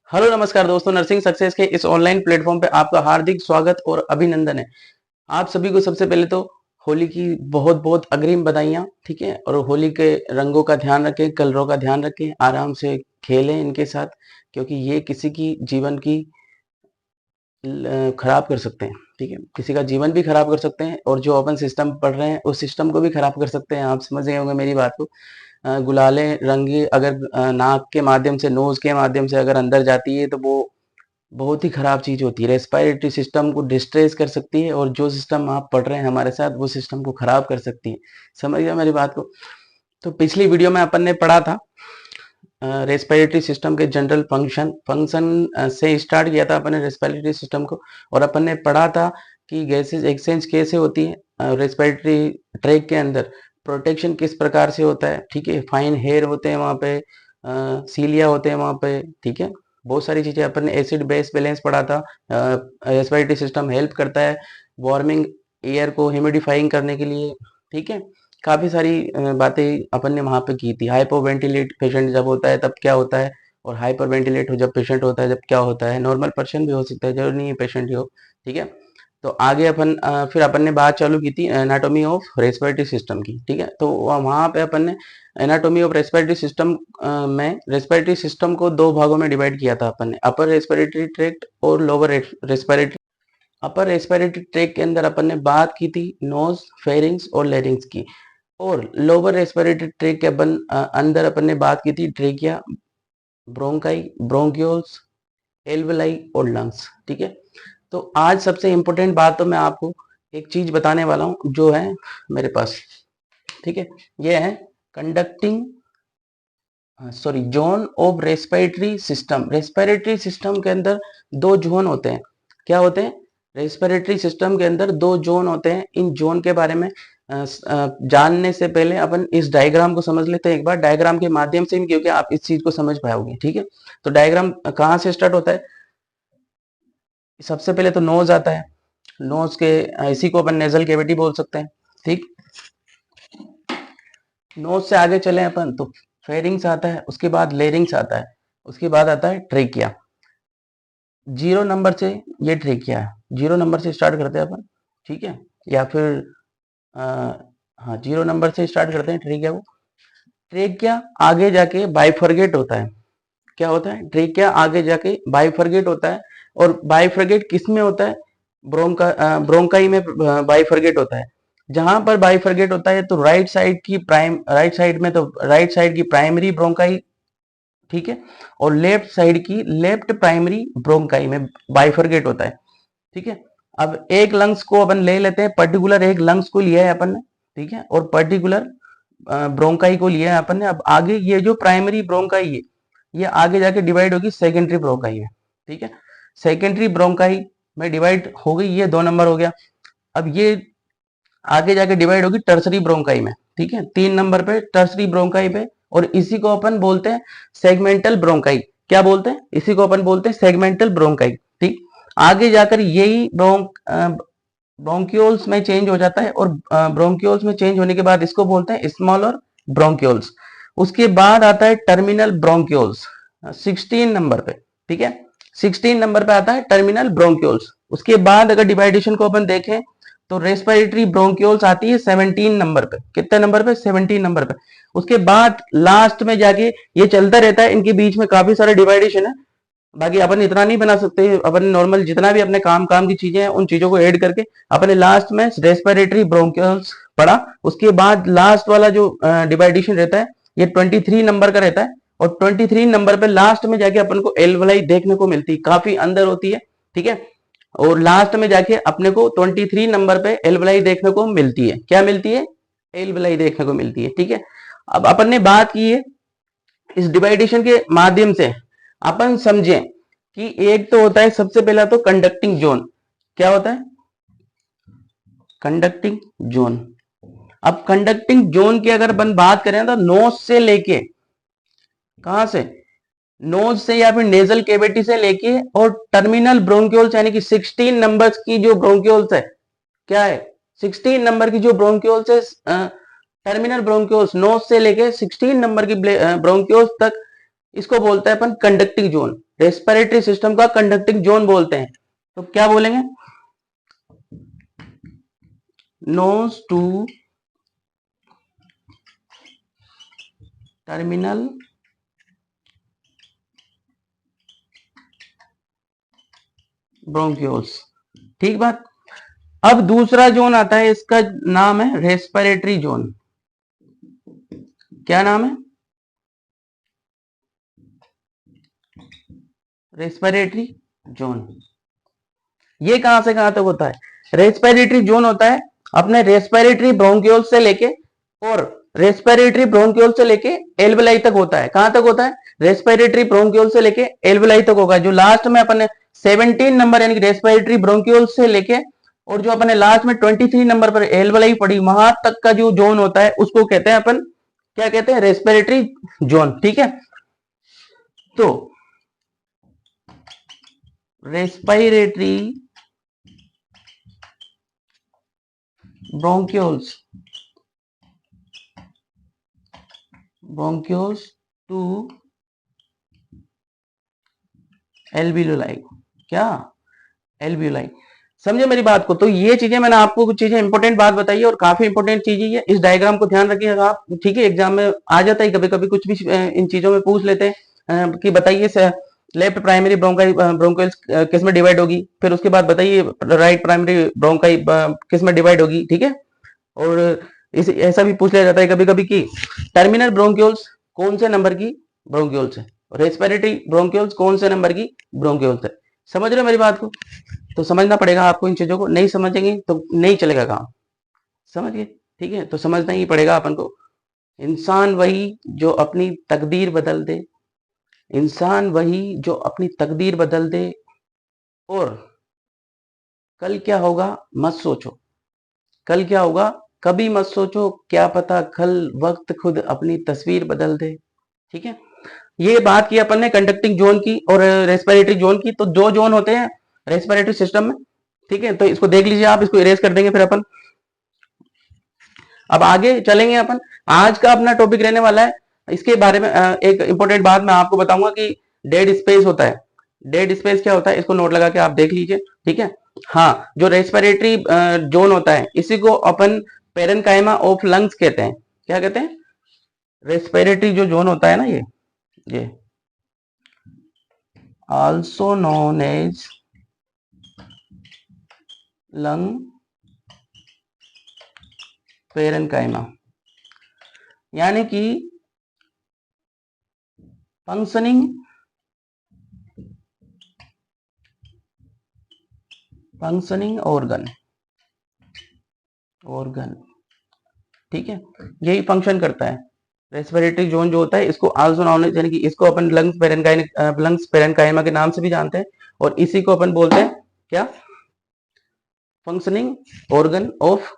Hello नमस्कार दोस्तों, nursing success के इस ऑनलाइन प्लेटफॉर्म पे आपका हार्दिक स्वागत और अभिनंदन है। आप सभी को सबसे पहले तो होली की बहुत बहुत अग्रिम बधाइयाँ। ठीक है, और होली के रंगों का ध्यान रखें, कलरों का ध्यान रखें, आराम से खेलें इनके साथ, क्योंकि ये किसी की जीवन की खराब कर सकते हैं। ठीक है, किसी का जीवन भी खराब कर सकते हैं और जो अपन सिस्टम पढ़ रहे हैं उस सिस्टम को भी खराब कर सकते हैं। आप समझ गए होंगे मेरी बात को। गुलाले रंगी अगर नाक के माध्यम से, नोज के माध्यम से अगर अंदर जाती है तो वो बहुत ही खराब चीज होती है। रेस्पिरेटरी सिस्टम को डिस्ट्रेस कर सकती है और जो सिस्टम आप पढ़ रहे हैं हमारे साथ वो सिस्टम को खराब कर सकती है। समझ गया मेरी बात को। तो पिछली वीडियो में अपन ने पढ़ा था रेस्पिरेटरी सिस्टम के जनरल फंक्शन से स्टार्ट किया था अपन ने रेस्पिरेटरी सिस्टम को। और अपन ने पढ़ा था कि गैसेज एक्सचेंज कैसे होती है रेस्पिरेटरी ट्रैक के अंदर, प्रोटेक्शन किस प्रकार से होता है। ठीक है, फाइन हेयर होते हैं वहाँ पे, सीलिया होते हैं वहाँ पे। ठीक है, बहुत सारी चीजें अपन ने एसिड बेस बैलेंस पढ़ा था। रेस्पिरेटरी सिस्टम हेल्प करता है वार्मिंग एयर को ह्यूमिडिफाइंग करने के लिए। ठीक है, काफी सारी बातें अपन ने वहां पे की थी। हाइपो वेंटिलेट पेशेंट जब होता है तब क्या होता है, और हाइपर वेंटिलेट जब पेशेंट होता है जब क्या होता है। नॉर्मल पर्सन भी हो सकता है, जरूरी नहीं है पेशेंट ही हो। ठीक है, तो आगे अपन फिर अपन ने बात चालू की थी एनाटॉमी ऑफ रेस्पिरेटरी सिस्टम की। ठीक है, तो वहां पे अपन ने एनाटॉमी ऑफ रेस्पिरेटरी सिस्टम में रेस्पिरेटरी सिस्टम को दो भागों में डिवाइड किया था अपन ने, अपर रेस्पिरेटरी ट्रैक्ट और lower respiratory. Upper respiratory tract के अंदर अपन ने बात की थी नोज, फेरिंग्स और लेरिंग्स की। और लोअर रेस्पिरेटरी ट्रैक्ट के अंदर अपन ने बात की थी ट्रेकिया, ब्रोंकाई, ब्रोंक्यूल्स, एल्वेलाई और लंग्स। ठीक है, तो आज सबसे इंपॉर्टेंट बात तो मैं आपको एक चीज बताने वाला हूं जो है मेरे पास। ठीक है, ये है conducting zone of respiratory system. Respiratory system के अंदर दो जोन होते हैं। क्या होते हैं? रेस्पिरेटरी सिस्टम के अंदर दो जोन होते हैं। इन जोन के बारे में जानने से पहले अपन इस डायग्राम को समझ लेते हैं एक बार, डायग्राम के माध्यम से, क्योंकि आप इस चीज को समझ पाओगे। ठीक है, तो डायग्राम कहाँ से स्टार्ट होता है? सबसे पहले तो नोज आता है। नोज के इसी को अपन नेजल कैविटी बोल सकते हैं। ठीक, नोज से आगे चले अपन तो फेरिंग्स आता है, उसके बाद लेरिंग्स आता है, उसके बाद आता है ट्रेकिया। जीरो नंबर से ये ट्रेकिया है, जीरो नंबर से स्टार्ट करते हैं अपन। ठीक है, या फिर आ, हाँ, जीरो नंबर से स्टार्ट करते हैं ट्रेकिया को। ट्रेकिया आगे जाके बाइफरगेट होता है। क्या होता है? ट्रेकिया आगे जाके बाइफरगेट होता है। और बाइफरगेट किस में होता है? ब्रोंकाई में बाइफरगेट होता है। जहां पर बाइफरगेट होता है तो राइट साइड में तो राइट साइड की प्राइमरी ब्रोंकाई, ठीक है, और लेफ्ट साइड की लेफ्ट प्राइमरी ब्रोंकाई में बाइफरगेट होता है। ठीक है, अब एक लंग्स को अपन ले लेते हैं, पर्टिकुलर एक लंग्स को लिया है अपन ने। ठीक है, और पर्टिकुलर ब्रोंकाई को लिया है अपन ने। अब आगे ये जो प्राइमरी ब्रोंकाई है ये आगे जाके डिवाइड होगी सेकेंडरी ब्रोंकाई में। ठीक है, सेकेंडरी ब्रोंकाई में डिवाइड हो गई, ये दो नंबर हो गया। अब ये आगे जाके डिवाइड होगी टर्सरी ब्रोंकाई में। ठीक है, तीन नंबर पे टर्सरी ब्रोंकाई पे, और इसी को अपन बोलते हैं सेगमेंटल ब्रोंकाई। क्या बोलते हैं? इसी को अपन बोलते हैं सेगमेंटल ब्रोंकाई। ठीक, आगे जाकर यही ब्रोंक्यूल्स में चेंज हो जाता है, और ब्रोंक्यूल्स में चेंज होने के बाद इसको बोलते हैं स्मॉलर ब्रोंक्यूल्स। उसके बाद आता है टर्मिनल ब्रोंक्यूल्स 16 नंबर पे। ठीक है, 16 नंबर पे आता है टर्मिनल ब्रोंक्यूल्स। उसके बाद अगर डिवाइडेशन को अपन देखें तो रेस्पिरेटरी ब्रोंक्यूल्स आती है 17 नंबर पे। कितने नंबर पे? 17 नंबर पे। उसके बाद लास्ट में जाके ये चलता रहता है, इनके बीच में काफी सारे डिवाइडेशन है। बाकी अपन इतना नहीं बना सकते, अपन नॉर्मल जितना भी अपने काम काम की चीजें हैं उन चीजों को ऐड करके अपने लास्ट में रेस्पिरेटरी ब्रोंक्यूल्स पढ़ा। उसके बाद लास्ट वाला जो डिवाइडेशन रहता है ये 23 नंबर का रहता है, और 23 नंबर पे लास्ट में जाके अपन को एल्वेलाई देखने को मिलती है, काफी अंदर होती है। ठीक है, और लास्ट में जाके अपने को 23 नंबर पे एल्वेलाई देखने को मिलती है। क्या मिलती है? एल्वेलाई देखने को मिलती है। ठीक है, अब अपन ने बात की है इस डिवाइडेशन के माध्यम से अपन समझें कि एक तो होता है सबसे पहला तो कंडक्टिंग जोन। क्या होता है? Conducting zone. अब कंडक्टिंग जोन की अगर अपन बात करें तो नोज से लेके, कहां से? नोज से या फिर नेजल कैविटी से लेके और टर्मिनल ब्रोंक्यूल्स यानी कि 16 नंबर्स की जो ब्रोंक्यूल्स है, क्या है? 16 नंबर की जो ब्रोंक्यूल्स है, टर्मिनल ब्रोंक्यूल्स, नोज से लेके 16 नंबर की ब्रोंक्यूल्स तक, इसको बोलते हैं अपन कंडक्टिंग जोन। रेस्पिरेटरी सिस्टम का कंडक्टिंग जोन बोलते हैं। तो क्या बोलेंगे, नोज टू टर्मिनल ब्रोंक्यूल्स। ठीक बात। अब दूसरा जोन आता है, इसका नाम है रेस्पिरेटरी जोन। क्या नाम है, रेस्पिरेटरी जोन। ये कहां से कहां तक होता है, रेस्पिरेटरी जोन होता है अपने रेस्पिरेटरी ब्रोंक्यूल से लेके और रेस्पिरेटरी ब्रोंक्यूल से लेके एल्वेलाई तक होता है। कहां तक होता है, रेस्पिरेटरी ब्रोंक्यूल से लेके एल्वेलाई तक होगा। जो लास्ट में अपने 17 नंबर यानी कि रेस्पिरेटरी ब्रोंक्यूल से लेके और जो अपने लास्ट में 23 नंबर पर एल्वेलाई पड़ी वहां तक का जो जोन होता है उसको कहते हैं अपन, क्या कहते हैं, रेस्पिरेटरी जोन। ठीक है, तो रेस्पिरेटरी bronchioles to alveoli। क्या, एल्वियोलाई। समझे मेरी बात को। तो ये चीजें मैंने आपको कुछ चीजें इंपॉर्टेंट बात बताई है और काफी इंपॉर्टेंट चीज है। इस डायग्राम को ध्यान रखिएगा आप। ठीक है, एग्जाम में आ जाता है कभी कभी कुछ भी इन चीजों में पूछ लेते हैं कि बताइए लेफ्ट प्राइमरी ब्रोंकाई ब्रोंकाइल्स किस में डिवाइड होगी, फिर उसके बाद बताइए राइट प्राइमरी ब्रोंकाई किस में डिवाइड होगी। ठीक है, और इस ऐसा भी पूछ लिया जाता है कभी कभी कि टर्मिनल ब्रोंक्यूल्स कौन से नंबर की ब्रोंक्यूल्स है, रेस्पिरेटरी ब्रोंक्यूल्स कौन से नंबर की ब्रोंक्यूल्स है। समझ रहे हो मेरी बात को। तो समझना पड़ेगा आपको इन चीजों को, नहीं समझेंगे तो नहीं चलेगा काम। समझ गए, ठीक है, तो समझना ही पड़ेगा अपन को। इंसान वही जो अपनी तकदीर बदल दे, इंसान वही जो अपनी तकदीर बदल दे, और कल क्या होगा मत सोचो, कल क्या होगा कभी मत सोचो, क्या पता कल वक्त खुद अपनी तस्वीर बदल दे। ठीक है, ये बात की अपन ने कंडक्टिंग जोन की और रेस्पिरेटरी जोन की। तो दो जोन होते हैं रेस्पिरेटरी सिस्टम में। ठीक है, तो इसको देख लीजिए आप, इसको इरेज कर देंगे फिर अपन। अब आगे चलेंगे अपन। आज का अपना टॉपिक रहने वाला है, इसके बारे में एक इंपॉर्टेंट बात मैं आपको बताऊंगा कि डेड स्पेस होता है। डेड स्पेस क्या होता है, इसको नोट लगा के आप देख लीजिए। ठीक है, हाँ, जो रेस्पिरेटरी जोन होता है इसी को अपन पेरेनकाइमा ऑफ लंग्स कहते हैं। क्या कहते हैं, रेस्पिरेटरी जो जोन होता है ना, ये also known as lung parenchyma, यानी कि फंक्शनिंग ऑर्गन। ठीक है, यही फंक्शन करता है। रेस्पिरेटरी जोन जो होता है इसको आल्सो नोन एज, यानी कि इसको अपन लंग्स पेरेनकाइमा के नाम से भी जानते हैं, और इसी को अपन बोलते हैं क्या, फंक्शनिंग ऑर्गन ऑफ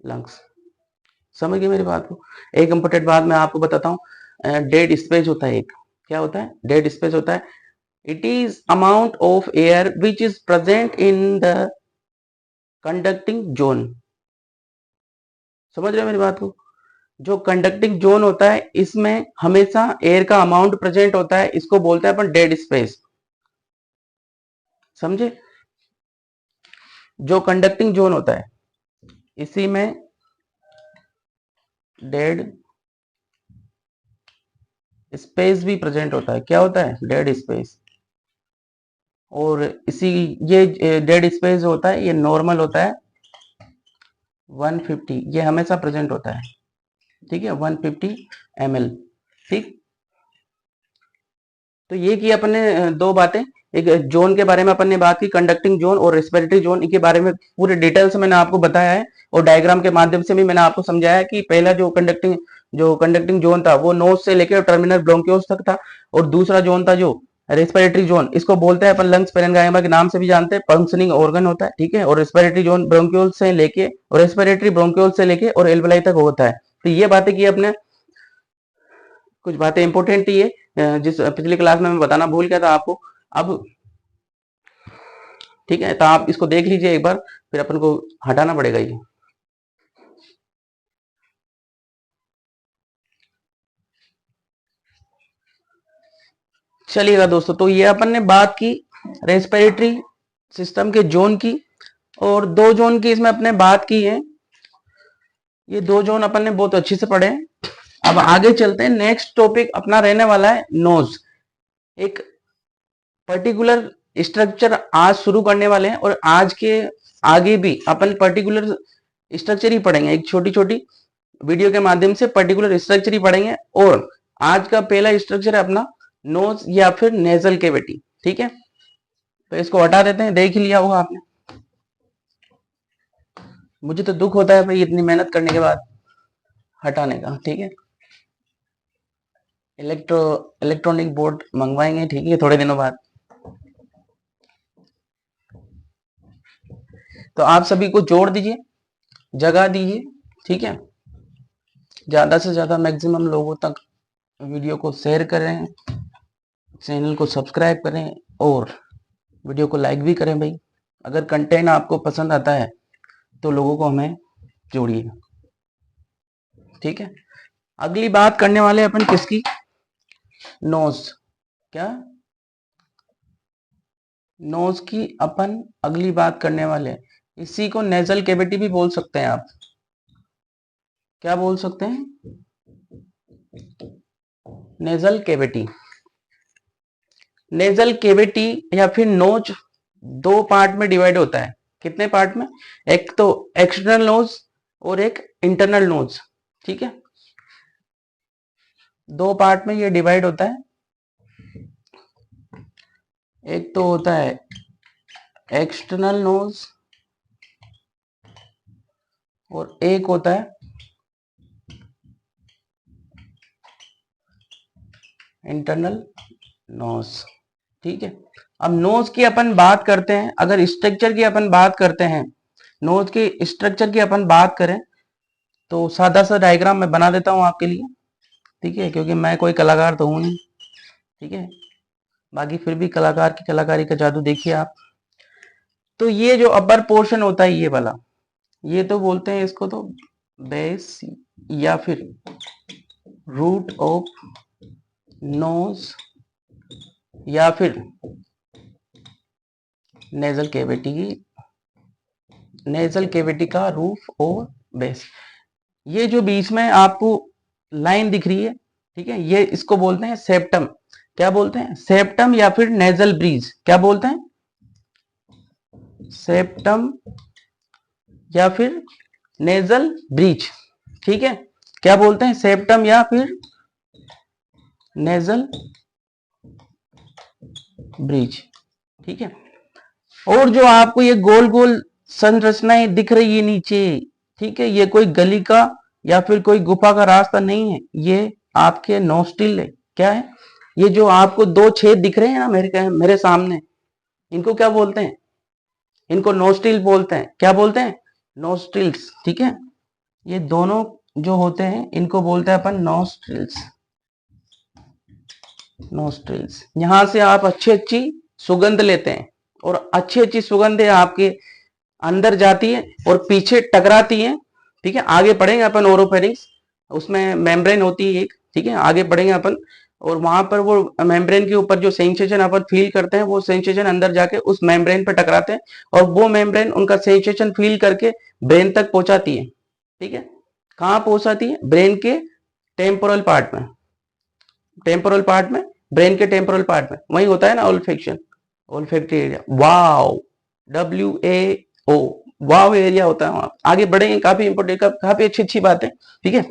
लंग्स। समझ गए मेरी बात को। एक इंपॉर्टेंट बात मैं आपको बताता हूँ, डेड स्पेस होता है एक। क्या होता है, डेड स्पेस होता है, it is amount of air which is present in the conducting zone. समझ रहे हो मेरी बात को। जो कंडक्टिंग जोन होता है इसमें हमेशा एयर का अमाउंट प्रेजेंट होता है, इसको बोलते हैं अपन डेड स्पेस। समझे, जो कंडक्टिंग जोन होता है इसी में डेड स्पेस भी प्रेजेंट होता है। क्या होता है, डेड स्पेस। और इसी ये डेड स्पेस होता है, ये नॉर्मल होता है 150, ये हमेशा प्रेजेंट होता है। ठीक है, 150 ml। ठीक, तो ये की अपन ने दो बातें, एक जोन के बारे में अपन ने बात की, कंडक्टिंग जोन और रेस्पिरेटरी जोन, इनके बारे में पूरे डिटेल से मैंने आपको बताया है, और डायग्राम के माध्यम से भी मैंने आपको समझाया कि पहला जो कंडक्टिंग जोन था वो नोज से लेकर टर्मिनल ब्रोंक्यूल्स तक था, और दूसरा जोन था जो रेस्पिरेटरी जोन, इसको बोलते हैं अपन लंग्स पेरेनकाइमा के नाम से भी जानते हैं, फंक्शनिंग ऑर्गन होता है। ठीक है, और रेस्पिरेटरी जोन ब्रोंक्यूल से लेके और रेस्पिरेटरी ब्रोंक्यूल से लेके और एल्वेलाई तक होता है। तो ये बातें की अपने, कुछ बातें इंपॉर्टेंट थी ये, जिस पिछली क्लास में मैं बताना भूल गया था आपको। अब ठीक है, तो आप इसको देख लीजिए एक बार, फिर अपन को हटाना पड़ेगा ये। चलिएगा दोस्तों, तो ये अपन ने बात की रेस्पिरेटरी सिस्टम के जोन की, और 2 जोन की इसमें अपने बात की है। ये 2 जोन अपन ने बहुत अच्छे से पढ़े हैं। अब आगे चलते हैं, नेक्स्ट टॉपिक अपना रहने वाला है नोज। एक पर्टिकुलर स्ट्रक्चर आज शुरू करने वाले हैं, और आज के आगे भी अपन पर्टिकुलर स्ट्रक्चर ही पढ़ेंगे। एक छोटी छोटी वीडियो के माध्यम से पर्टिकुलर स्ट्रक्चर ही पढ़ेंगे। और आज का पहला स्ट्रक्चर है अपना नोज या फिर नेजल कैविटी। ठीक है, तो इसको हटा देते हैं। देख ही लिया होगा आपने। मुझे तो दुख होता है भाई इतनी मेहनत करने के बाद हटाने का। ठीक है, इलेक्ट्रॉनिक बोर्ड मंगवाएंगे, ठीक है, थोड़े दिनों बाद। तो आप सभी को जोड़ दीजिए, जगा दीजिए। ठीक है, ज्यादा से ज्यादा मैक्सिमम लोगों तक वीडियो को शेयर करें, चैनल को सब्सक्राइब करें, और वीडियो को लाइक भी करें भाई। अगर कंटेंट आपको पसंद आता है तो लोगों को हमें जोड़िए। ठीक है, अगली बात करने वाले अपन किसकी? नोज। क्या? नोज की अपन अगली बात करने वाले हैं। इसी को नेजल कैविटी भी बोल सकते हैं आप। क्या बोल सकते हैं? Nasal cavity. नेजल कैविटी या फिर नोज 2 पार्ट में डिवाइड होता है। कितने पार्ट में? एक तो एक्सटर्नल नोज और एक इंटरनल नोज। ठीक है, 2 पार्ट में ये डिवाइड होता है। एक तो होता है एक्सटर्नल नोज और एक होता है इंटरनल नोज। ठीक है, अब नोज की अपन बात करते हैं। अगर स्ट्रक्चर की अपन बात करते हैं, नोज के स्ट्रक्चर की अपन बात करें, तो सादा सा डायग्राम मैं बना देता हूं आपके लिए। ठीक है, क्योंकि मैं कोई कलाकार तो हूं नहीं। ठीक है, बाकी फिर भी कलाकार की कलाकारी का जादू देखिए आप। तो ये जो अपर पोर्शन होता है, ये वाला, ये तो बोलते हैं इसको तो बेस या फिर रूट ऑफ नोज या फिर नेजल कैविटी का रूफ और बेस। ये जो बीच में आपको लाइन दिख रही है, ठीक है, ये इसको बोलते हैं सेप्टम। क्या बोलते हैं? सेप्टम या फिर नेजल ब्रिज। क्या बोलते हैं? सेप्टम या फिर नेजल ब्रिज। ठीक है, क्या बोलते हैं? सेप्टम या फिर नेजल ब्रिज। ठीक है, और जो आपको ये गोल गोल संरचनाएं दिख रही है नीचे, ठीक है, ये कोई गली का या फिर कोई गुफा का रास्ता नहीं है, ये आपके नोस्ट्रिल है। क्या है? ये जो आपको 2 छेद दिख रहे हैं ना मेरे सामने, इनको क्या बोलते हैं? इनको नोस्ट्रिल बोलते हैं। क्या बोलते हैं? नोस्ट्रिल्स। ठीक है, ये दोनों जो होते हैं इनको बोलते हैं अपन नोस्ट्रिल्स। नोस्ट्रिल्स, यहां से आप अच्छी अच्छी सुगंध लेते हैं, और अच्छी अच्छी सुगंधें आपके अंदर जाती है और पीछे टकराती है। ठीक है, आगे पढ़ेंगे अपन ओरोफेरिंक्स, उसमें मेम्ब्रेन होती है एक। ठीक है, आगे बढ़ेंगे अपन, और वहां पर वो मेम्ब्रेन के ऊपर जो सेंसेशन अपन फील करते हैं, वो सेंसेशन अंदर जाके उस मेम्ब्रेन पर टकराते हैं, और वो मेम्ब्रेन उनका सेंसेशन फील करके ब्रेन तक पहुंचाती है। ठीक है, कहाँ पहुंचाती है? ब्रेन के टेम्पोरल पार्ट में। टेम्पोरल पार्ट में, ब्रेन के टेम्पोरल पार्ट में, वही होता है ना ओल्फेक्शन, ओल्फैक्टरी एरिया। वाव, WAO, वाव एरिया होता है वहां। आगे बढ़ेंगे, काफी इंपोर्टेंट, काफी अच्छी अच्छी बात है। ठीक है,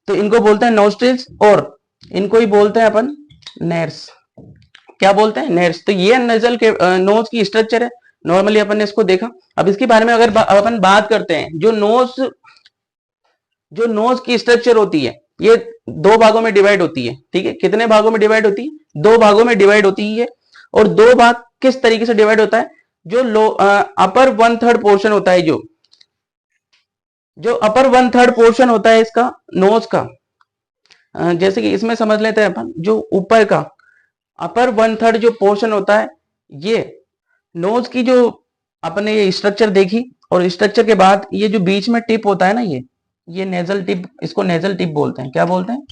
तो इनको बोलते हैं नोस्ट्रिल्स, और इनको ही बोलते हैं अपन नेर्स। क्या बोलते हैं? नेर्स। तो ये नेजल के नोज की स्ट्रक्चर है। नॉर्मली अपन ने इसको देखा। अब इसके बारे में अगर अपन बात करते हैं, जो नोज की स्ट्रक्चर होती है, ये 2 भागों में डिवाइड होती है। ठीक है, कितने भागों में डिवाइड होती है? 2 भागों में डिवाइड होती है। और 2 भाग किस तरीके से डिवाइड होता है? जो अपर 1/3 पोर्शन होता है, जो अपर 1/3 पोर्शन होता है इसका नोज का, जैसे कि इसमें समझ लेते हैं अपन, जो ऊपर का अपर 1/3 जो पोर्शन होता है, ये नोज की जो अपने ये स्ट्रक्चर देखी, और स्ट्रक्चर के बाद ये जो बीच में टिप होता है ना, ये नेजल टिप, इसको नेजल टिप बोलते हैं। क्या बोलते हैं?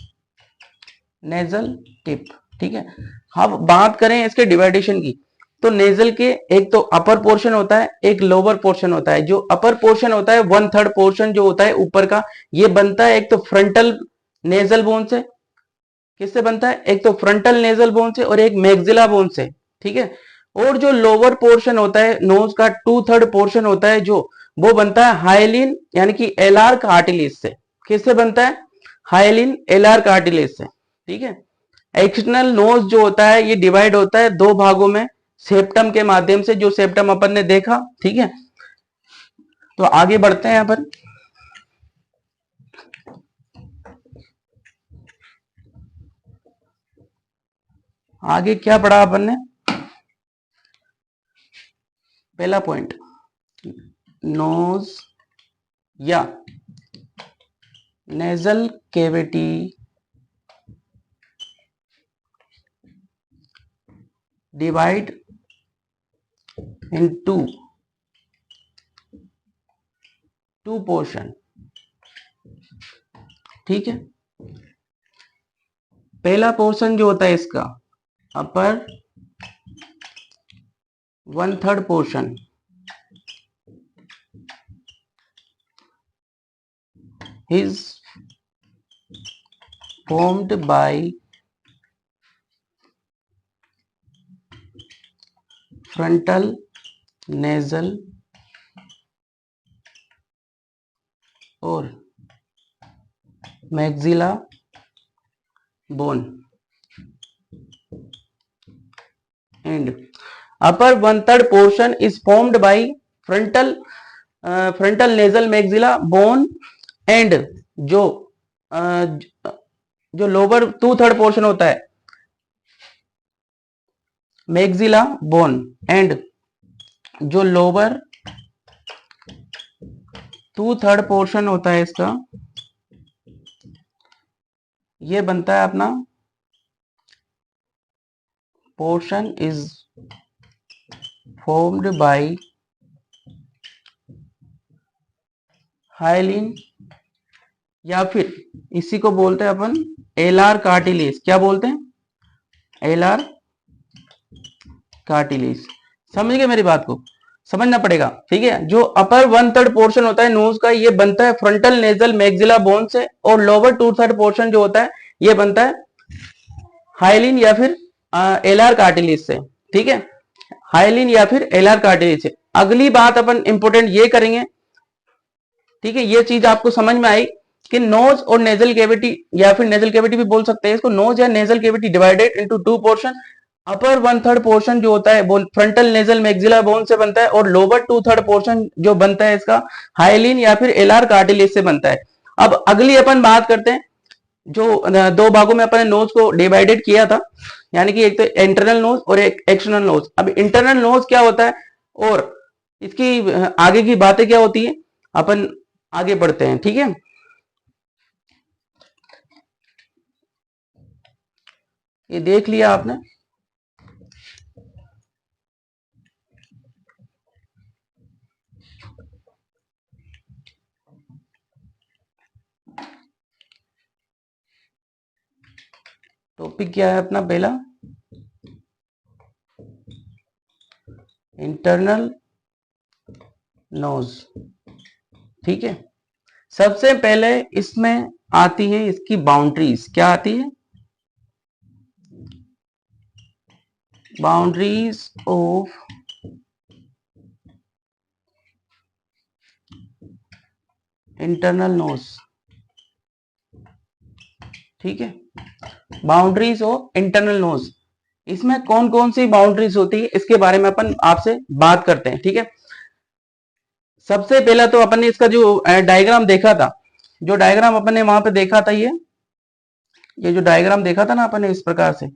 Nasal tip. ठीक है। अब बात करें इसके डिवाइडेशन की, तो नेजल के एक तो अपर पोर्शन होता है, एक लोअर पोर्शन होता है। जो अपर पोर्शन होता है 1/3 पोर्शन जो होता है ऊपर का, ये बनता है एक तो फ्रंटल नेजल बोन से। किससे बनता है? एक तो फ्रंटल नेजल बोन से और एक मैक्सिला बोन से, ठीक है। और जो लोअर पोर्शन होता है नोज का 2/3 पोर्शन होता है जो, वो बनता है हाइलिन यानी कि एलआर कार्टिलेज से। किससे बनता है? हाइलिन एलआर कार्टिलेज से, ठीक है। एक्सटर्नल नोज जो होता है ये डिवाइड होता है दो भागों में, सेप्टम के माध्यम से, जो सेप्टम अपन ने देखा, ठीक है। तो आगे बढ़ते हैं अपन। आगे क्या पढ़ा अपन ने? पहला पॉइंट, नोज या nasal cavity divide into two portion, ठीक है। पहला पोर्शन जो होता है इसका अपर 1/3 portion is formed by frontal nasal और maxilla bone and upper 1/3 portion is formed by frontal nasal maxilla bone and जो जो लोअर 2/3 पोर्शन होता है मैक्सिला बोन एंड जो लोअर 2/3 पोर्शन होता है इसका, ये बनता है अपना portion is formed by hyaline या फिर इसी को बोलते हैं अपन एलआर कार्टिलेज। क्या बोलते हैं? LR cartilage. समझ गए मेरी बात को? समझना पड़ेगा, ठीक है। जो अपर 1/3 पोर्शन होता है नोज का, ये बनता है फ्रंटल नेजल मैक्सिला बोन से, और लोअर 2/3 पोर्शन जो होता है ये बनता है हाइलिन या फिर एलआर कार्टिलेज से, ठीक है। हाइलिन या फिर एलआर कार्टिलेज से। अगली बात अपन इंपोर्टेंट ये करेंगे, ठीक है। ये चीज आपको समझ में आई कि नोज और नेजल कैविटी, या फिर नेजल कैविटी भी बोल सकते हैं इसको, नोज या nasal cavity divided into two portion. Upper 1/3 portion जो होता है वो फ्रंटल नेजल मैक्सिला बोन से बनता है, और लोअर 2/3 पोर्शन जो बनता है इसका हाइलिन या फिर एलआर कार्टिलेज से बनता है। अब अगली अपन बात करते हैं, जो दो भागों में अपन नोज को डिवाइडेड किया था, यानी कि एक तो इंटरनल नोज और एक एक्सटर्नल नोज। अब इंटरनल नोज क्या होता है और इसकी आगे की बातें क्या होती है, अपन आगे बढ़ते हैं, ठीक है। ये देख लिया आपने। टॉपिक क्या है अपना पहला? इंटरनल नोज, ठीक है। सबसे पहले इसमें आती है इसकी बाउंड्रीज। क्या आती है? बाउंड्रीज ऑफ इंटरनल नोज, ठीक है। बाउंड्रीज ऑफ इंटरनल नोज, इसमें कौन कौन सी बाउंड्रीज होती है इसके बारे में अपन आपसे बात करते हैं, ठीक है। सबसे पहला तो अपन ने इसका जो डायग्राम देखा था, जो डायग्राम अपन ने वहां पे देखा था, ये जो डायग्राम देखा था ना अपन ने इस प्रकार से,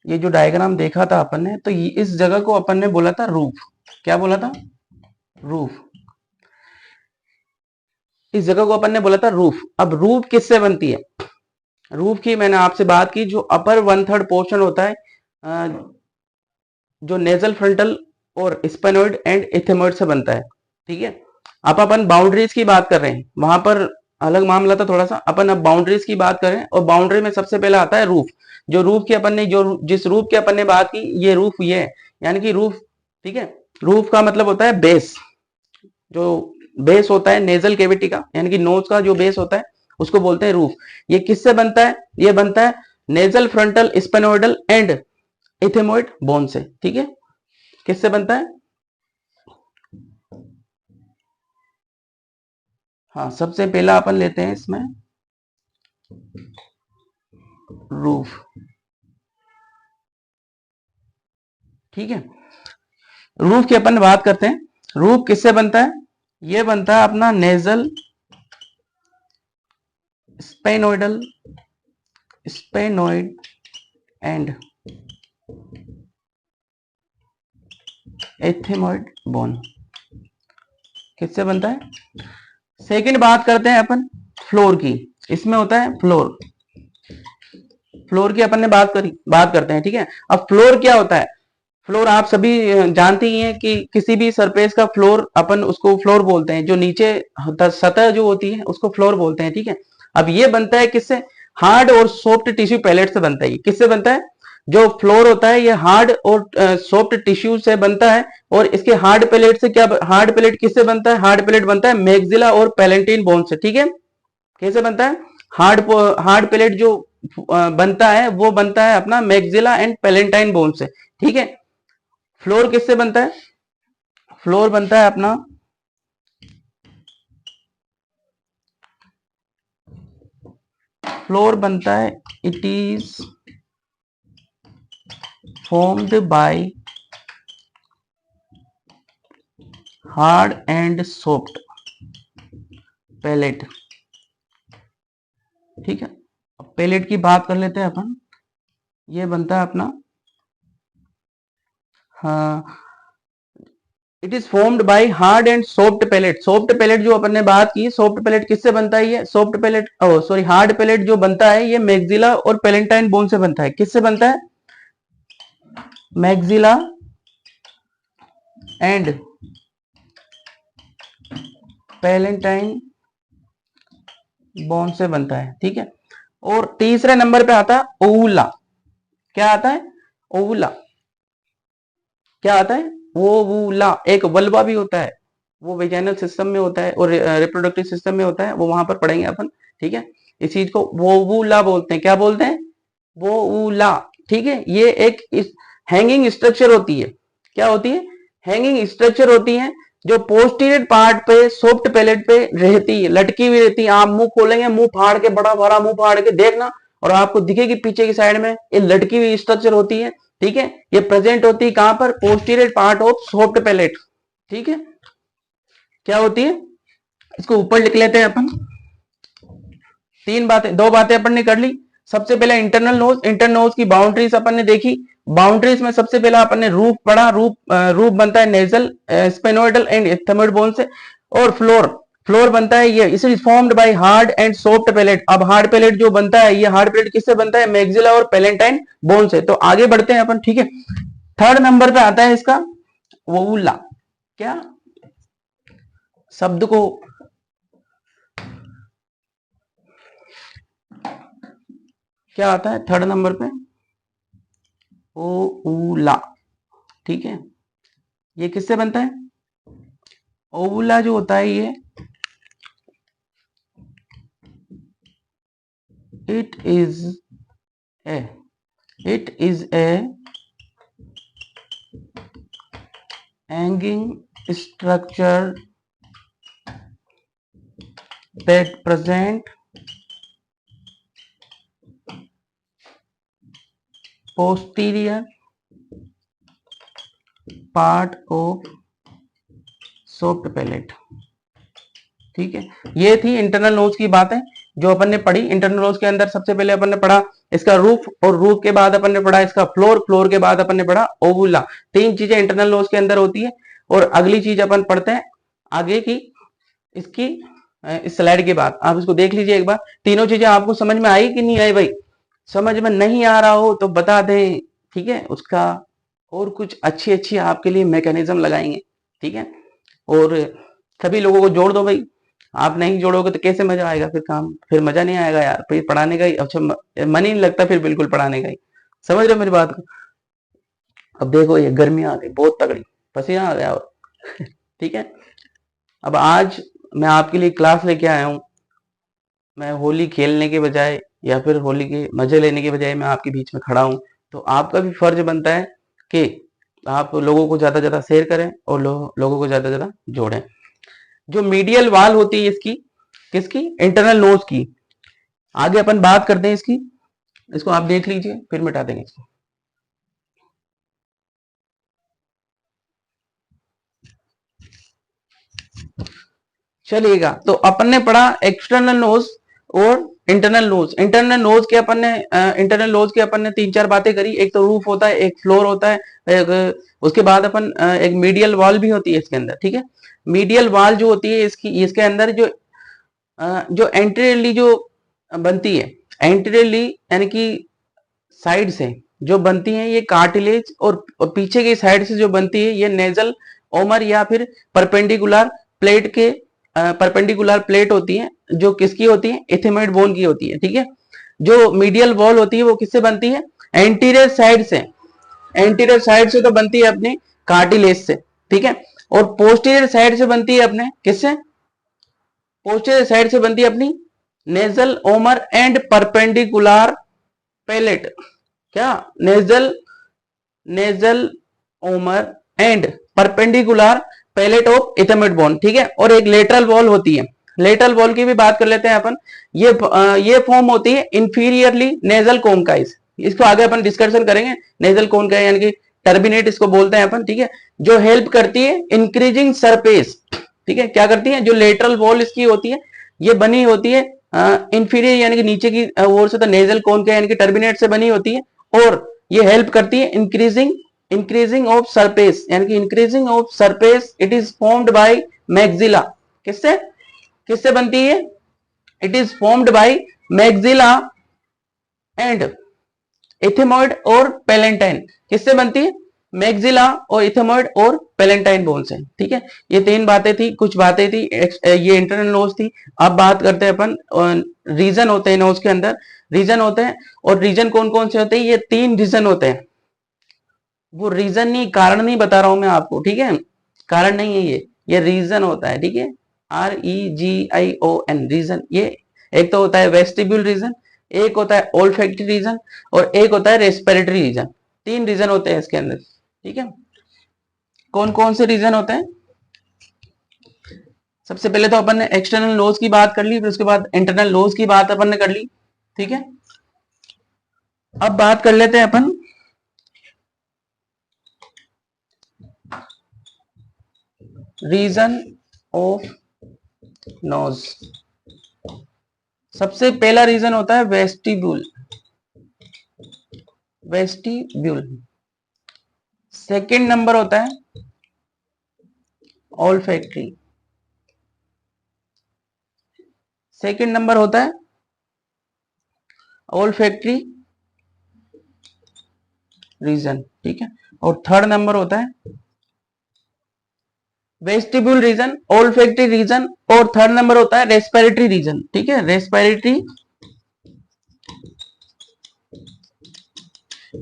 ये जो डायग्राम देखा था अपन ने, तो इस जगह को अपन ने बोला था रूफ। क्या बोला था? रूफ। इस जगह को अपन ने बोला था रूफ। अब रूफ किससे बनती है? रूफ की मैंने आपसे बात की, जो अपर 1/3 पोर्शन होता है, जो नेजल फ्रंटल और स्पेनोइड एंड इथेमोइड से बनता है, ठीक है। अब अपन बाउंड्रीज की बात कर रहे हैं, वहां पर अलग मामला था थोड़ा सा। अपन अब बाउंड्रीज की बात करें, और बाउंड्री में सबसे पहला आता है रूफ। जो रूफ की अपन ने जो जिस रूफ की अपन ने बात की, ये रूफ ये है, यानी कि रूफ, ठीक है। रूफ का मतलब होता है बेस। जो बेस होता है नेजल केविटी का, यानी कि नोज का जो बेस होता है, उसको बोलते हैं रूफ। ये किससे बनता है? ये बनता है नेजल फ्रंटल स्पेनोइडल एंड इथेमोइड बोन से, ठीक है। किससे बनता है? हाँ, सबसे पहला अपन लेते हैं इसमें रूफ, ठीक है। रूफ की अपन बात करते हैं। रूफ किससे बनता है? ये बनता है अपना नेजल स्पेनोइडल स्पेनोइड एंड एथेमोइड बोन। किससे बनता है? सेकंड बात करते हैं अपन फ्लोर की। इसमें होता है फ्लोर। फ्लोर की अपन ने बात करते हैं, ठीक है। अब फ्लोर क्या होता है? फ्लोर आप सभी जानते ही हैं कि किसी भी सरफेस का फ्लोर अपन उसको फ्लोर बोलते हैं। जो नीचे सतह जो होती है उसको फ्लोर बोलते हैं, ठीक है। अब ये बनता है किससे? हार्ड और सॉफ्ट टिश्यू पैलेट से बनता है। ये किससे बनता है? जो फ्लोर होता है ये हार्ड और सॉफ्ट टिश्यू से बनता है। और इसके हार्ड पैलेट से क्या, हार्ड पैलेट किससे बनता है? हार्ड पैलेट बनता है मैक्सिला और पैलेंटाइन बोन से, ठीक है। कैसे बनता है? हार्ड हार्ड पैलेट जो बनता है वो बनता है अपना मैक्सिला एंड पैलेंटाइन बोन से, ठीक है। फ्लोर किससे बनता है? फ्लोर बनता है अपना फ्लोर बनता है, it is formed by hard and soft palate, ठीक है। अब पैलेट की बात कर लेते हैं अपन। ये बनता है अपना, हाँ, it is formed by hard and soft palate. Soft palate जो अपन ने बात की, सॉफ्ट पैलेट किससे बनता है? ये soft palate, sorry, hard palate जो बनता है ये मैक्सिला और पैलेंटाइन बोन से बनता है। किससे बनता है? मैक्सिला एंड पैलेंटाइन बोन से बनता है, ठीक है। और तीसरे नंबर पे आता है ओवुला। क्या आता है? ओवुला। क्या आता है? ओवुला। एक वल्वा भी होता है, वो वेजाइनल सिस्टम में होता है और रिप्रोडक्टिव सिस्टम में होता है, वो वहां पर पढ़ेंगे अपन, ठीक है। इस चीज को वोवुला बोलते हैं। क्या बोलते हैं? वोवुला, ठीक है। ये एक हैंगिंग स्ट्रक्चर होती है। क्या होती है? हैंगिंग स्ट्रक्चर होती है, जो पोस्टीरियर पार्ट पे सॉफ्ट पैलेट पे रहती है, लटकी हुई रहती है। आप मुंह खोलेंगे, मुंह फाड़ के, बड़ा बड़ा मुंह फाड़ के देखना, और आपको दिखेगी पीछे की साइड में ये लटकी हुई स्ट्रक्चर होती है, ठीक है। ये प्रेजेंट होती है कहां पर? Posterior part of soft palate, ठीक है। क्या होती है? इसको ऊपर लिख लेते हैं अपन। दो बातें अपन ने कर ली। सबसे पहले इंटरनल नोज, इंटरनल नोज की बाउंड्रीज अपन ने देखी। बाउंड्रीज में सबसे पहला अपन ने रूफ पढ़ा। रूफ बनता है नेजल स्पेनोइडल एंड इथेमोइड बोन से। और फ्लोर, फ्लोर बनता है ये, it is formed by hard and soft palate. अब हार्ड पैलेट जो बनता है, ये हार्ड पैलेट किससे बनता है? मैक्सिला और पैलेंटाइन बोन से। तो आगे बढ़ते हैं अपन, ठीक है। थर्ड नंबर पे आता है इसका वोवुला। क्या शब्द को, क्या आता है थर्ड नंबर पे? ओवुला, ठीक है। ये किससे बनता है? ओवुला जो होता है ये, it is A hanging structure that present posterior part of soft palate, ठीक है। ये थी इंटरनल नोज की बातें जो अपन ने पढ़ी। इंटरनल नोज के अंदर सबसे पहले अपन ने पढ़ा इसका रूफ, और रूफ के बाद अपन ने पढ़ा इसका फ्लोर, फ्लोर के बाद अपन ने पढ़ा ओवुला। तीन चीजें इंटरनल नोज के अंदर होती है। और अगली चीज अपन पढ़ते हैं आगे की, इसकी इस स्लाइड के बाद आप इसको देख लीजिए एक बार। तीनों चीजें आपको समझ में आई कि नहीं आई भाई? समझ में नहीं आ रहा हो तो बता दें, ठीक है। उसका और कुछ अच्छी अच्छी आपके लिए मैकेनिज्म लगाएंगे, ठीक है। और सभी लोगों को जोड़ दो भाई। आप नहीं जोड़ोगे तो कैसे मजा आएगा फिर काम, फिर मजा नहीं आएगा यार, फिर पढ़ाने का ही अच्छा मन ही नहीं लगता फिर बिल्कुल पढ़ाने का ही। समझ रहे हो मेरी बात को? अब देखो ये गर्मी आ गई बहुत तगड़ी, पसीना आ गया और ठीक है। अब आज मैं आपके लिए क्लास लेके आया हूँ। मैं होली खेलने के बजाय या फिर होली के मजे लेने के बजाय मैं आपके बीच में खड़ा हूँ। तो आपका भी फर्ज बनता है कि आप लोगों को ज्यादा ज्यादा शेयर करें और लोगों को ज्यादा ज्यादा जोड़ें। जो मीडियल वाल होती है इसकी, किसकी? इंटरनल नोज की। आगे अपन बात करते हैं इसकी, इसको आप देख लीजिए फिर मिटा देंगे इसको। चलिएगा, तो अपन ने पढ़ा एक्सटर्नल नोज और इंटरनल नोज। इंटरनल नोज के अपन ने इंटरनल नोज के अपन ने तीन चार बातें करी। एक तो रूफ होता है, एक फ्लोर होता है, उसके बाद अपन एक मीडियल वॉल भी होती है इसके अंदर, ठीक है। मीडियल वॉल जो होती है इसकी, इसके अंदर जो एंटीरियरली जो बनती है, एंटीरियरली यानी कि साइड से जो बनती है ये कार्टिलेज, और पीछे की साइड से जो बनती है ये नेजल ओमर या फिर परपेंडिकुलर प्लेट के परपेंडिकुलर प्लेट होती है, जो किसकी होती है? इथेमॉइड बोन की होती है, ठीक है। जो मीडियल वॉल होती है वो किससे बनती है? एंटीरियर साइड से। एंटीरियर साइड से तो बनती है अपने कार्टिलेज से, ठीक है। और पोस्टीरियर साइड से बनती है अपने किससे? पोस्टीरियर साइड से बनती है अपनी nasal vomer and perpendicular plate. क्या? Nasal nasal vomer and perpendicular plate of ethmoid bone, ठीक है। और एक लेटरल वॉल होती है। लेटरल वॉल की भी बात कर लेते हैं अपन। ये फॉर्म होती है इंफीरियरली नेजल कोनकाइज। इसको आगे अपन डिस्कशन करेंगे। नेजल कोनकाइज यानी कि टर्बिनेट इसको बोलते हैं अपन, ठीक है। जो हेल्प करती है इंक्रीजिंग सरफेस, ठीक है। क्या करती है? जो लेटरल वॉल इसकी होती है ये बनी होती है इंफीरियर यानी कि नीचे की ओर से, तो नेजल कोन के यानी कि टर्बिनेट से बनी होती है। और ये हेल्प करती है इंक्रीजिंग ऑफ सरफेस यानी कि increasing of surface. It is formed by maxilla. किससे किससे बनती है? It is formed by maxilla and इथेमॉइड और पेलेंटाइन। किससे बनती है? मैक्सिला और इथेमॉइड और पेलेंटाइन बोन से, ठीक है। ये तीन बातें थी, कुछ बातें थी, ये इंटरनल नोज थी। अब बात करते हैं अपन रीजन होते हैं नोज के अंदर, रीजन होते हैं। और रीजन कौन कौन से होते हैं? ये तीन रीजन होते हैं। वो रीजन नहीं, कारण नहीं बता रहा हूं मैं आपको, ठीक है। कारण नहीं है ये रीजन होता है, ठीक है। REGION region. ये एक तो होता है वेस्टिब्यूल रीजन, एक होता है ओल्फैक्टरी रीजन, और एक होता है रेस्पिरेटरी रीजन। तीन रीजन होते हैं इसके अंदर, ठीक है। कौन कौन से रीजन होते हैं? सबसे पहले तो अपन ने एक्सटर्नल नोज की बात कर ली, फिर उसके बाद इंटरनल नोज की बात अपन ने कर ली, ठीक है। अब बात कर लेते हैं अपन रीजन ऑफ नोज। सबसे पहला रीजन होता है वेस्टिब्यूल। वेस्टिब्यूल। सेकंड नंबर होता है ऑल्फैक्टरी। सेकंड नंबर होता है ऑल्फैक्टरी रीजन, ठीक है। और थर्ड नंबर होता है वेस्टिब्यूल रीजन, ऑल्फैक्टरी रीजन, और थर्ड नंबर होता है रेस्पिरेटरी रीजन, ठीक है। Respiratory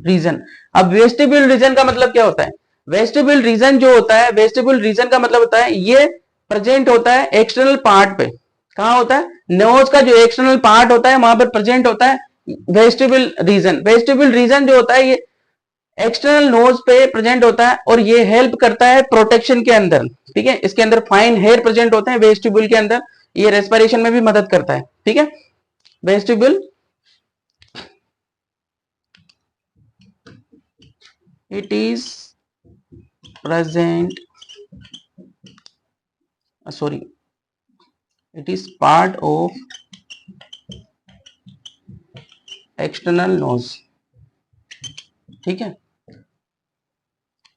reason. अब वेस्टिब्यूल रीजन का मतलब क्या होता है? वेस्टिब्यूल रीजन जो होता है, वेस्टिब्यूल रीजन का मतलब होता है ये प्रेजेंट होता है एक्सटर्नल पार्ट पे। कहां होता है? नोज का जो एक्सटर्नल पार्ट होता है वहां पर प्रेजेंट होता है वेस्टिब्यूल रीजन। वेस्टिब्यूल रीजन जो होता है ये एक्सटर्नल नोज पे प्रेजेंट होता है और ये हेल्प करता है प्रोटेक्शन के अंदर, ठीक है। इसके अंदर फाइन हेयर प्रेजेंट होते हैं वेस्टिब्यूल के अंदर, ये रेस्पिरेशन में भी मदद करता है, ठीक है। Vestibule it is present sorry it is part of external nose, ठीक है।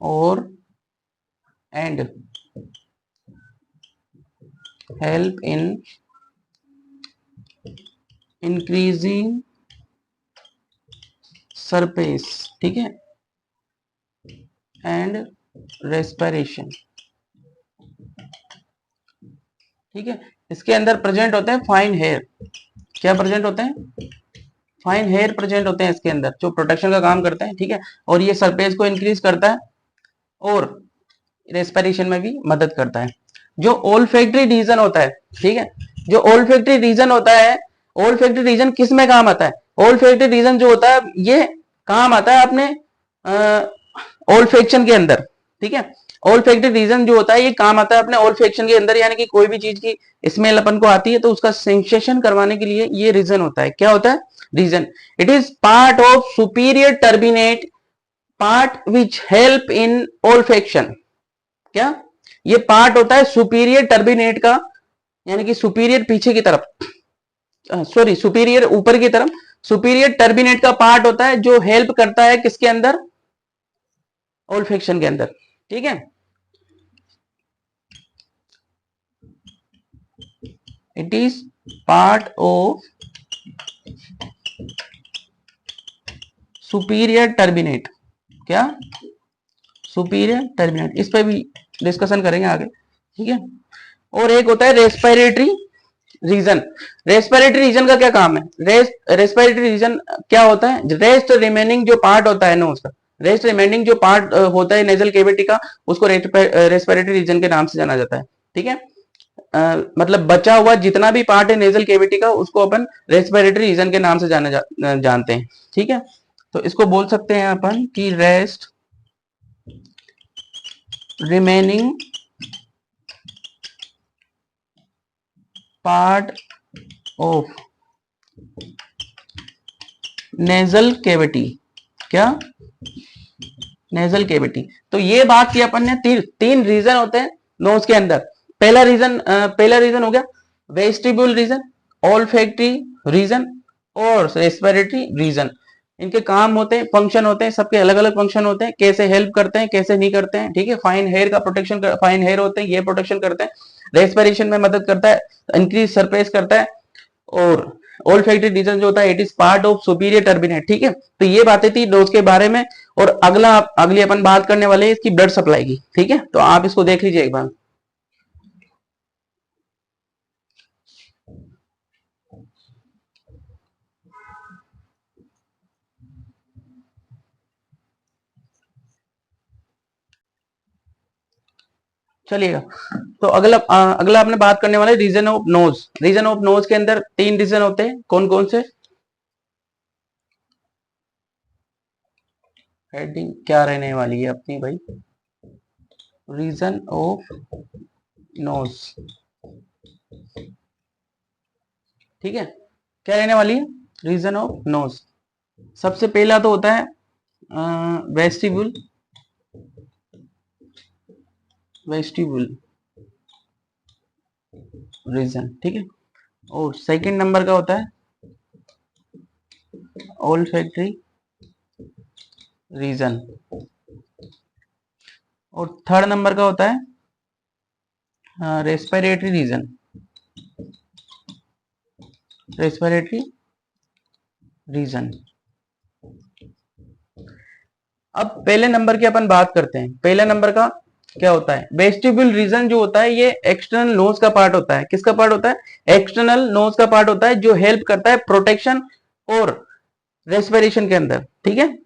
और and help in increasing surface, ठीक है, एंड रेस्पिरेशन। ठीक है। इसके अंदर प्रेजेंट होते हैं फाइन हेयर। क्या प्रेजेंट होते हैं? फाइन हेयर प्रेजेंट होते हैं इसके अंदर, जो प्रोटेक्शन का काम करते हैं। ठीक है, और ये सरफेस को इंक्रीज करता है और रेस्पिरेशन में भी मदद करता है। जो ओल्फैक्टरी रीजन होता है, ठीक है, जो ओल्फैक्टरी रीजन होता है, ओल्फैक्टरी रीजन किस में काम आता है? ओल्फैक्टरी रीजन जो होता है ये काम आता है अपने ओल्फैक्शन के अंदर। ठीक है, ओल्फैक्टरी रीजन जो होता है ये काम आता है अपने ओल्फैक्शन के अंदर, यानी कि कोई भी चीज की स्मेल अपन को आती है तो उसका सेंसेशन करवाने के लिए ये रीजन होता है। क्या होता है? Region. It is part of superior turbinate, part which help in olfaction. क्या? ये पार्ट होता है सुपीरियर टर्बिनेट का, यानी कि सुपीरियर पीछे की तरफ, सॉरी सुपीरियर ऊपर की तरफ, सुपीरियर टर्बिनेट का पार्ट होता है जो हेल्प करता है किसके अंदर? ओल्फैक्शन के अंदर। ठीक है, it is part of superior turbinate. क्या? Superior turbinate. इस पे भी डिस्कशन करेंगे आगे। ठीक है, और एक होता है रेस्पिरेटरी रीजन। रेस्पिरेटरी रीजन का क्या काम है? रेस्पिरेटरी रीजन क्या होता है? रेस्ट रिमेनिंग जो पार्ट होता है नोज का, रेस्ट रिमेनिंग जो पार्ट होता है नेजल केविटी का, उसको रेस्पिरेटरी रीजन के नाम से जाना जाता है। ठीक है, मतलब बचा हुआ जितना भी पार्ट है नेजल केविटी का, उसको अपन रेस्पिरेटरी रीजन के नाम से जानते हैं। ठीक है, तो इसको बोल सकते हैं अपन कि rest remaining part of nasal cavity. क्या? Nasal cavity. तो ये बात की अपन ने, तीन रीजन होते हैं नोज के अंदर। पहला रीजन हो गया वेस्टिब्यूल रीजन, ऑल्फैक्टरी रीजन और रेस्पिरेटरी रीजन। इनके काम होते हैं, फंक्शन होते हैं, सबके अलग अलग फंक्शन होते हैं, कैसे हेल्प करते हैं, कैसे नहीं करते हैं। ठीक है, फाइन हेयर का प्रोटेक्शन, फाइन हेयर होते हैं ये प्रोटेक्शन करते हैं, रेस्पिरेशन में मदद करता है, इंक्रीज सरफेस करता है, और ओल्फैक्टरी रीजन जो होता है it is part of superior turbinate. ठीक है, तो ये बातें थी नोज के बारे में। और अगली अपन बात करने वाले हैं इसकी ब्लड सप्लाई की। ठीक है, तो आप इसको देख लीजिए एक बार। चलिएगा, तो अगला आपने बात करने वाला है region of nose. Region of nose के अंदर तीन रीजन होते हैं, कौन कौन से? हेडिंग क्या रहने वाली है अपनी भाई? Region of nose. ठीक है, क्या रहने वाली है? Region of nose. सबसे पहला तो होता है वेस्टिब्यूल, वेस्टिब्यूल रीजन। ठीक है, और सेकंड नंबर का होता है ओल्फैक्टरी रीजन, और थर्ड नंबर का होता है रेस्पिरेटरी रीजन, रेस्पिरेटरी रीजन। अब पहले नंबर की अपन बात करते हैं। पहले नंबर का क्या होता है? वेस्टिब्यूल रीजन जो होता है ये एक्सटर्नल नोज का पार्ट होता है। किसका पार्ट होता है? एक्सटर्नल नोज का पार्ट होता है, जो हेल्प करता है प्रोटेक्शन और रेस्पिरेशन के अंदर। ठीक है,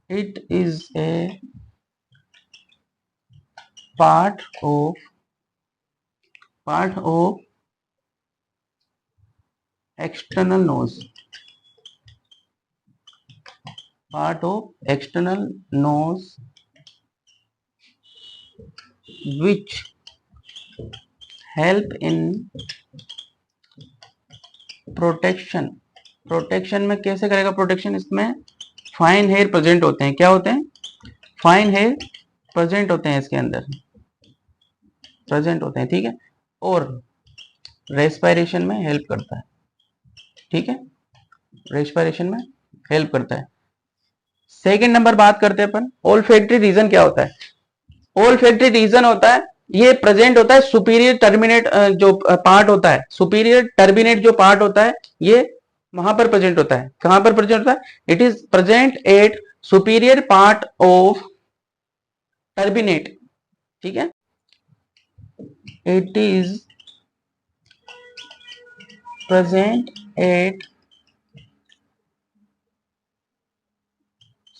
it is a part of external nose, part of external nose which help in protection. Protection में कैसे करेगा प्रोटेक्शन? इसमें फाइन हेयर प्रेजेंट होते हैं। क्या होते हैं? फाइन हेयर प्रेजेंट होते हैं, इसके अंदर प्रेजेंट होते हैं। ठीक है, और रेस्पिरेशन में हेल्प करता है। ठीक है, रेस्पिरेशन में हेल्प करता है। सेकेंड नंबर बात करते हैं अपन ओल्फैक्टरी रीजन। क्या होता है? ओल्फैक्टरी रीजन होता है, ये प्रेजेंट होता है सुपीरियर टर्मिनेट जो पार्ट होता है, सुपीरियर टर्मिनेट जो पार्ट होता है ये वहां पर प्रेजेंट होता है। कहां पर प्रेजेंट होता है? It is present at superior part of turbinate, ठीक है, it is present at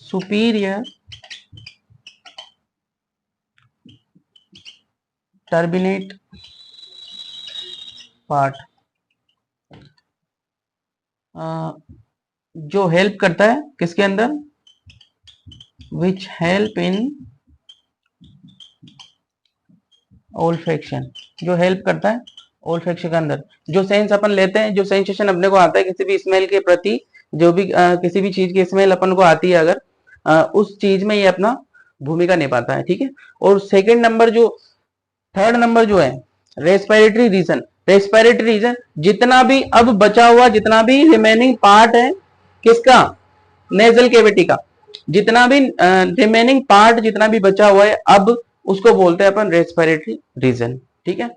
superior turbinate part, जो हेल्प करता है किसके अंदर, विच हेल्प इन ओल्फैक्शन, जो हेल्प करता है ओल्फैक्शन के अंदर, जो सेंस अपन लेते हैं, जो सेंसेशन अपने को आता है किसी भी स्मेल के प्रति, जो भी किसी भी चीज की स्मेल अपन को आती है अगर, उस चीज में ये अपना भूमिका निभाता है। ठीक है, और सेकंड नंबर जो, थर्ड नंबर जो है रेस्पिरेटरी रीजन, रेस्पिरेटरी रीजन जितना भी अब बचा हुआ, जितना भी रिमेनिंग पार्ट है किसका, नेजल कैविटी का, जितना भी रिमेनिंग पार्ट जितना भी बचा हुआ है अब उसको बोलते हैं अपन रेस्पिरेटरी रीजन। ठीक है,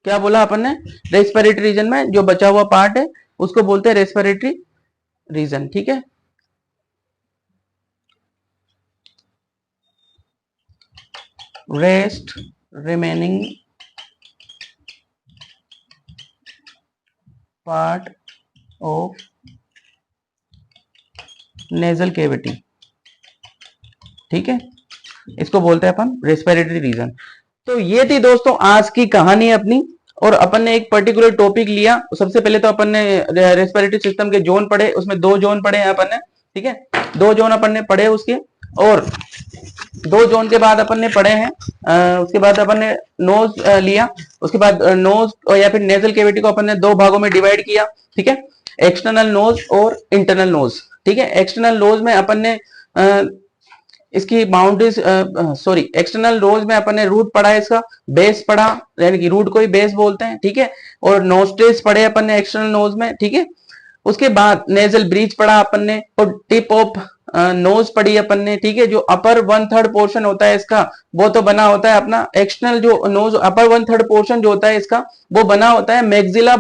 क्या बोला अपन ने, रेस्पिरेटरी रीजन में जो बचा हुआ पार्ट है उसको बोलते हैं रेस्पिरेटरी रीजन। ठीक है, rest remaining part of nasal cavity. ठीक है, इसको बोलते हैं अपन रेस्पिरेटरी रीजन। तो ये थी दोस्तों आज की कहानी अपनी, और अपन ने एक पर्टिकुलर टॉपिक लिया। सबसे पहले तो अपन ने रेस्पिरेटरी सिस्टम के जोन पढ़े, उसमें 2 जोन पढ़े हैं अपन ने। ठीक है, 2 जोन अपन ने पढ़े उसके, और 2 जोन के बाद अपन ने पढ़े हैं, उसके बाद अपन ने नोज लिया, उसके बाद नोज या फिर नेजल कैविटी को अपन ने 2 भागों में डिवाइड किया। ठीक है, एक्सटर्नल नोज और इंटरनल नोज। ठीक है, एक्सटर्नल नोज में अपन ने इसकी बाउंड्रीज, सॉरी, एक्सटर्नल नोज में अपन ने रूट पढ़ा है, इसका बेस पढ़ा, यानी कि रूट को ही बेस बोलते हैं। ठीक है, और नोस्ट्रिल्स पढ़े अपन ने एक्सटर्नल नोज में। ठीक है, उसके बाद नेजल ब्रीच पढ़ा अपन ने, और टिप ऑफ नोज पढ़ी अपन ने। ठीक है, जो अपर 1/3 पोर्शन होता है इसका, वो तो बना होता है अपना एक्सटर्नल, जो नोज अपर 1/3 पोर्शन जो होता है इसका, वो बना होता है मैक्सिला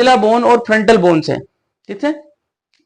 बोन और फ्रंटल बोन से। ठीक है,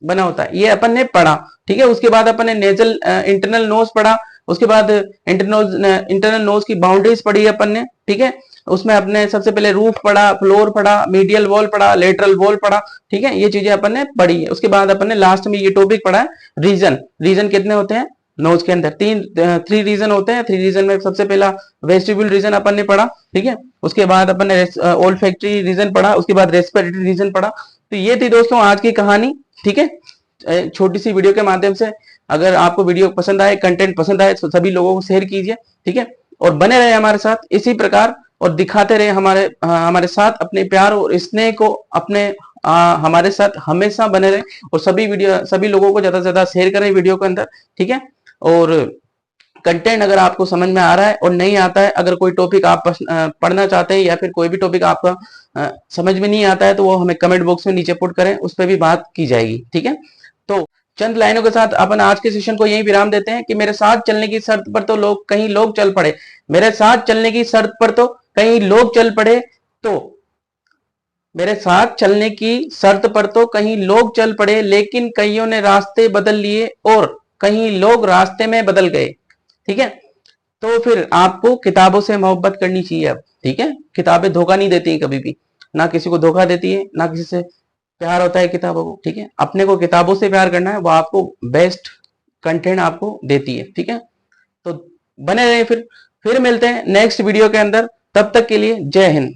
बना होता है, ये अपन ने पढ़ा। ठीक है, उसके बाद अपन ने नेजल इंटरनल नोज पढ़ा, उसके बाद इंटरनल नोज की बाउंड्रीज पढ़ी अपन ने। ठीक है, उसमें अपने सबसे पहले रूफ पढ़ा, फ्लोर पढ़ा, मीडियल वॉल पढ़ा, लेटरल वॉल पढ़ा। ठीक है, ये चीजें अपन ने पढ़ी है। उसके बाद अपन ने लास्ट में ये टॉपिक पढ़ा है रीजन। रीजन कितने होते हैं नोज के अंदर, 3 रीजन होते हैं। 3 रीजन में सबसे पहला वेस्टिब्यूल रीजन अपन ने पढ़ा। ठीक है, उसके बाद अपन ने ओल्फैक्टरी रीजन पढ़ा, उसके बाद रेस्पिरेटरी रीजन पढ़ा। तो ये थी दोस्तों आज की कहानी। ठीक है, छोटी सी वीडियो के माध्यम से, अगर आपको वीडियो पसंद आए, कंटेंट पसंद आए, तो सभी लोगों को शेयर कीजिए। ठीक है, और बने रहे हमारे साथ इसी प्रकार, और दिखाते रहे हमारे साथ अपने प्यार और स्नेह को, अपने हमारे साथ हमेशा बने रहे, और सभी लोगों को ज्यादा से ज्यादा शेयर करें वीडियो के अंदर। ठीक है, और कंटेंट अगर आपको समझ में आ रहा है और नहीं आता है, अगर कोई टॉपिक आप पढ़ना चाहते हैं, या फिर कोई भी टॉपिक आपका समझ में नहीं आता है, तो वो हमें कमेंट बॉक्स में नीचे पुट करें, उस पर भी बात की जाएगी। ठीक है, तो चंद लाइनों के साथ अपन आज के सेशन को यही विराम देते हैं कि मेरे साथ चलने की शर्त पर तो कहीं लोग चल पड़े, मेरे साथ चलने की शर्त पर तो कहीं लोग चल पड़े, तो मेरे साथ चलने की शर्त पर तो कहीं लोग चल पड़े, लेकिन कईयों ने रास्ते बदल लिए और कहीं लोग रास्ते में बदल गए। ठीक है, तो फिर आपको किताबों से मोहब्बत करनी चाहिए अब। ठीक है, किताबें धोखा नहीं देती हैं कभी भी, ना किसी को धोखा देती है, ना किसी से प्यार होता है किताबों को। ठीक है, अपने को किताबों से प्यार करना है, वो आपको बेस्ट कंटेंट आपको देती है। ठीक है, तो बने रहे, फिर मिलते हैं नेक्स्ट वीडियो के अंदर। तब तक के लिए जय हिंद।